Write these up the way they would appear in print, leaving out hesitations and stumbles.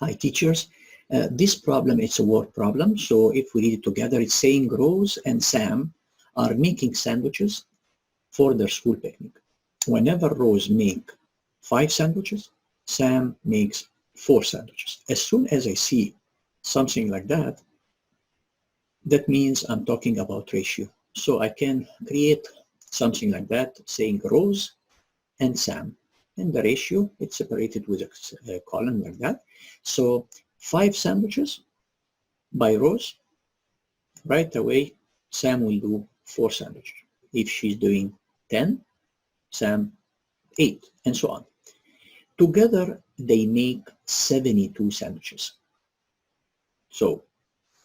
Hi, teachers. This problem, it's a word problem. So if we read it together, it's saying Rose and Sam are making sandwiches for their school picnic. Whenever Rose make 5 sandwiches, Sam makes 4 sandwiches. As soon as I see something like that, that means I'm talking about ratio. So I can create something like that saying Rose and Sam. And the ratio, it's separated with a column like that. So 5 sandwiches by Rose, right away, Sam will do 4 sandwiches. If she's doing 10, Sam 8, and so on. Together, they make 72 sandwiches. So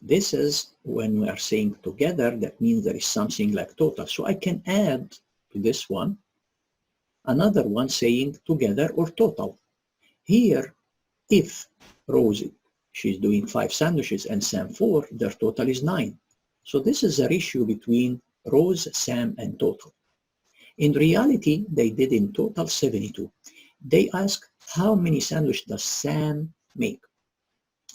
this is when we are saying together, that means there is something like total. So I can add to this one another one saying together or total. Here, if Rose, she's doing 5 sandwiches and Sam 4, their total is 9. So this is the ratio between Rose, Sam, and total. In reality, they did in total 72. They asked how many sandwiches does Sam make?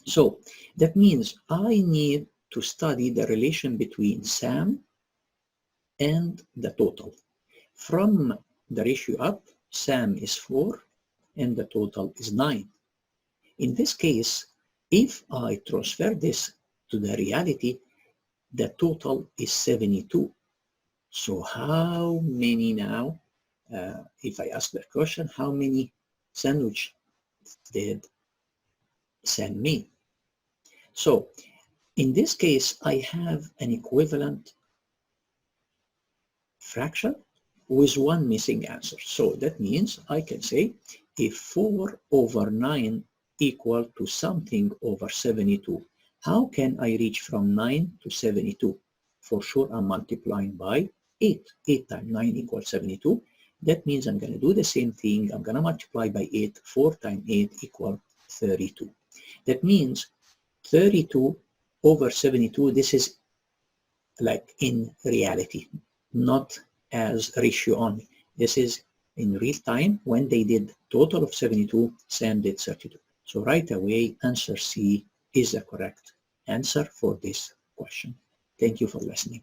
So that means I need to study the relation between Sam and the total. From the ratio up, Sam is 4 and the total is 9. In this case, if I transfer this to the reality, the total is 72. So how many now, if I ask the question, how many sandwich did Sam make? So in this case, I have an equivalent fraction with one missing answer. So that means I can say if 4 over 9 equal to something over 72, how can I reach from 9 to 72? For sure, I'm multiplying by 8. 8 times 9 equals 72. That means I'm going to do the same thing. I'm going to multiply by 8. 4 times 8 equals 32. That means 32 over 72, this is like in reality, not as ratio only. This is in real time. When they did total of 72, Sam did 32. So right away, answer C is the correct answer for this question. Thank you for listening.